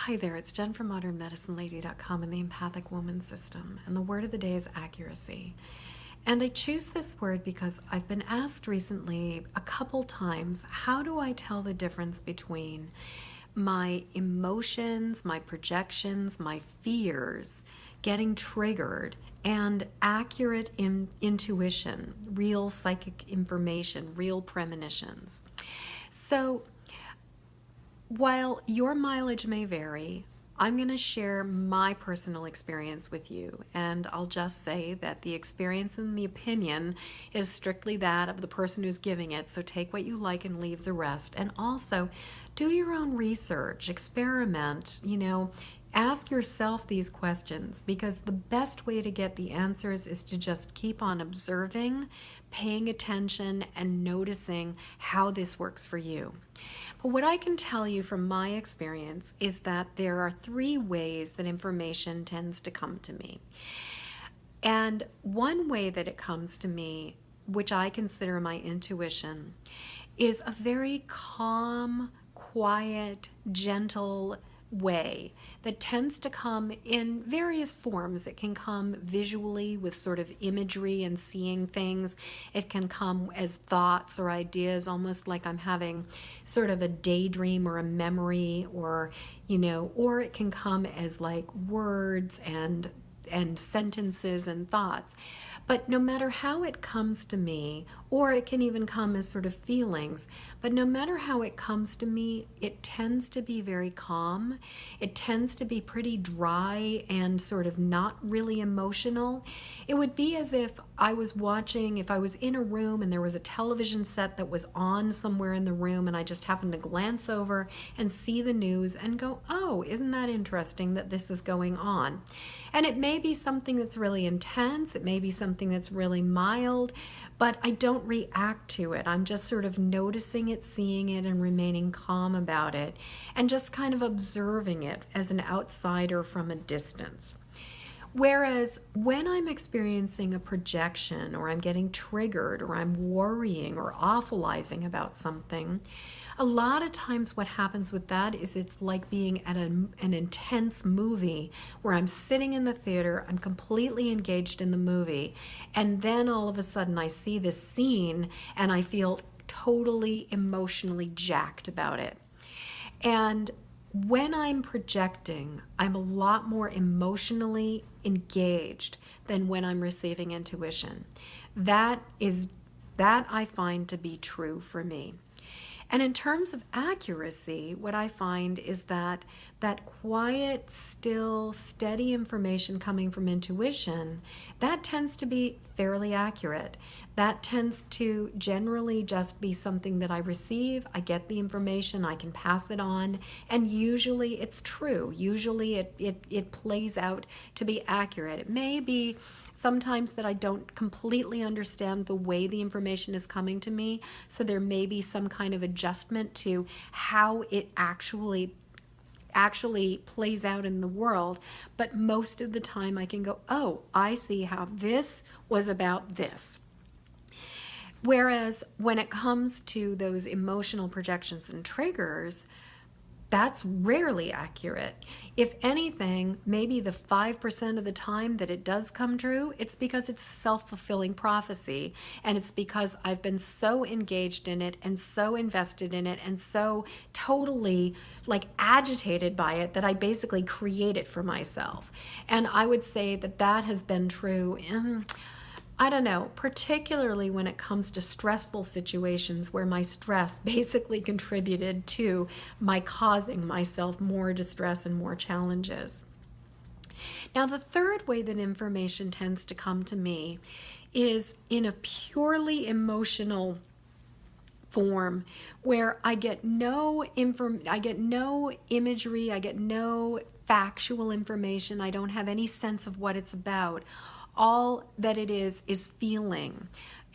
Hi there, it's Jen from modernmedicinelady.com and the Empathic Woman System, and the word of the day is accuracy. And I choose this word because I've been asked recently a couple times, how do I tell the difference between my emotions, my projections, my fears getting triggered, and accurate intuition, real psychic information, real premonitions. So while your mileage may vary, I'm going to share my personal experience with you, and I'll just say that the experience and the opinion is strictly that of the person who's giving it, so take what you like and leave the rest. And also, do your own research, experiment, ask yourself these questions, because the best way to get the answers is to just keep on observing, paying attention, and noticing how this works for you. But what I can tell you from my experience is that there are 3 ways that information tends to come to me. And one way that it comes to me, which I consider my intuition, is a very calm, quiet, gentle way that tends to come in various forms. It can come visually with sort of imagery and seeing things. It can come as thoughts or ideas, almost like I'm having sort of a daydream or a memory, or it can come as like words and sentences and thoughts. But no matter how it comes to me, or it can even come as sort of feelings, but no matter how it comes to me, it tends to be very calm. It tends to be pretty dry and sort of not really emotional. It would be as if I was watching, if I was in a room and there was a television set that was on somewhere in the room, and I just happened to glance over and see the news and go, oh, isn't that interesting that this is going on? And it may be something that's really intense, it may be something that's really mild, but I don't react to it. I'm just sort of noticing it, seeing it, and remaining calm about it, and just kind of observing it as an outsider from a distance. Whereas when I'm experiencing a projection, or I'm getting triggered, or I'm worrying or awfulizing about something, a lot of times what happens with that is it's like being at an intense movie where I'm sitting in the theater, I'm completely engaged in the movie, and then all of a sudden I see this scene and I feel totally emotionally jacked about it. And when I'm projecting, I'm a lot more emotionally engaged than when I'm receiving intuition. That I find to be true for me. And in terms of accuracy, what I find is that quiet, still, steady information coming from intuition, that tends to be fairly accurate. That tends to generally just be something that I receive, I get the information, I can pass it on, and usually it's true. Usually it plays out to be accurate. It may be sometimes that I don't completely understand the way the information is coming to me, so there may be some kind of adjustment to how it actually plays out in the world, but most of the time I can go, oh, I see how this was about this. Whereas when it comes to those emotional projections and triggers, that's rarely accurate. If anything, maybe the 5% of the time that it does come true, it's because it's self-fulfilling prophecy, and it's because I've been so engaged in it and so invested in it and so totally agitated by it that I basically create it for myself. And I would say that has been true in, I don't know, particularly when it comes to stressful situations where my stress basically contributed to my causing myself more distress and more challenges. Now, the third way that information tends to come to me is in a purely emotional form, where I get no imagery, I get no factual information, I don't have any sense of what it's about. All that it is feeling.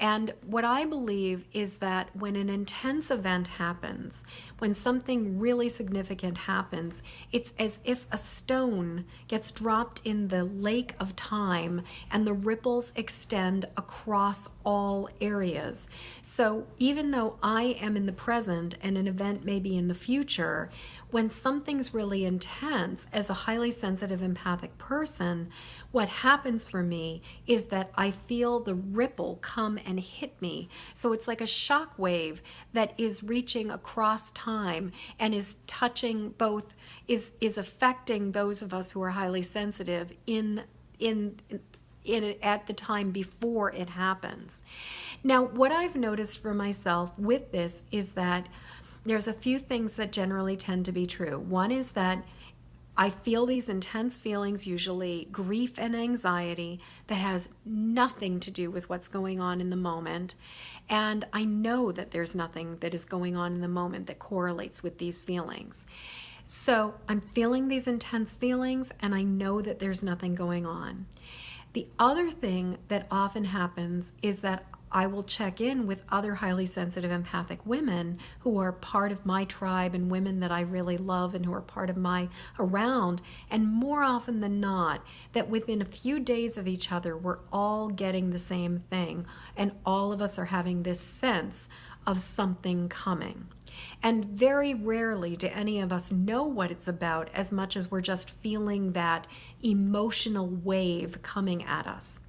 And what I believe is that when an intense event happens, when something really significant happens, it's as if a stone gets dropped in the lake of time and the ripples extend across all areas. So even though I am in the present and an event may be in the future, when something's really intense, as a highly sensitive empathic person, what happens for me is that I feel the ripple come and hit me. So it's like a shock wave that is reaching across time and is touching both, is affecting those of us who are highly sensitive in it at the time before it happens. Now, what I've noticed for myself with this is that there's a few things that generally tend to be true. One is that I feel these intense feelings, usually grief and anxiety, that has nothing to do with what's going on in the moment. And I know that there's nothing that is going on in the moment that correlates with these feelings. So I'm feeling these intense feelings and I know that there's nothing going on. The other thing that often happens is that I will check in with other highly sensitive empathic women who are part of my tribe and women that I really love and who are part of my around. And more often than not, that within a few days of each other, we're all getting the same thing. And all of us are having this sense of something coming. And very rarely do any of us know what it's about as much as we're just feeling that emotional wave coming at us.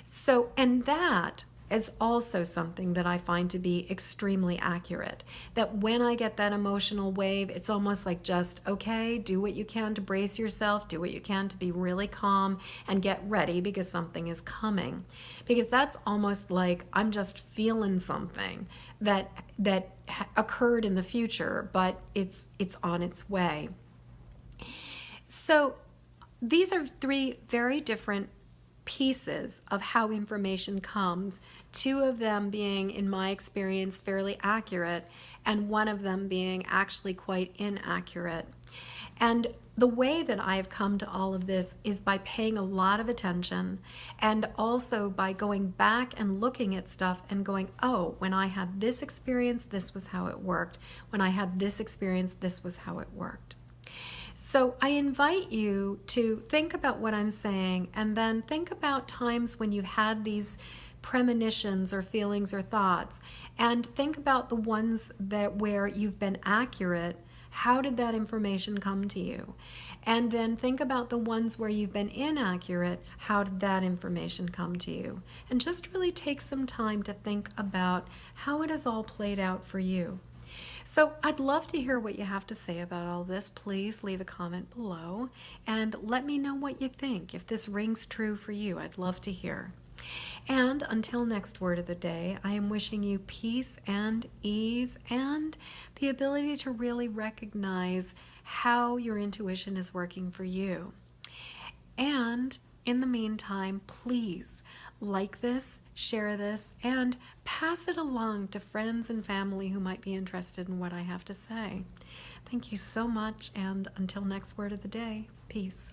So, and that is also something that I find to be extremely accurate. That when I get that emotional wave, it's almost like just, okay, do what you can to brace yourself, do what you can to be really calm and get ready because something is coming. Because that's almost like I'm just feeling something that occurred in the future, but it's on its way. So these are three very different pieces of how information comes, two of them being, in my experience, fairly accurate, and one of them being actually quite inaccurate. And the way that I have come to all of this is by paying a lot of attention and also by going back and looking at stuff and going, oh, when I had this experience, this was how it worked. When I had this experience, this was how it worked. So I invite you to think about what I'm saying and then think about times when you had these premonitions or feelings or thoughts, and think about the ones that where you've been accurate. How did that information come to you? And then think about the ones where you've been inaccurate. How did that information come to you? And just really take some time to think about how it has all played out for you. So I'd love to hear what you have to say about all this. Please leave a comment below and let me know what you think. If this rings true for you, I'd love to hear. And until next word of the day, I am wishing you peace and ease and the ability to really recognize how your intuition is working for you. And in the meantime, please like this, share this, and pass it along to friends and family who might be interested in what I have to say. Thank you so much, and until next word of the day, peace.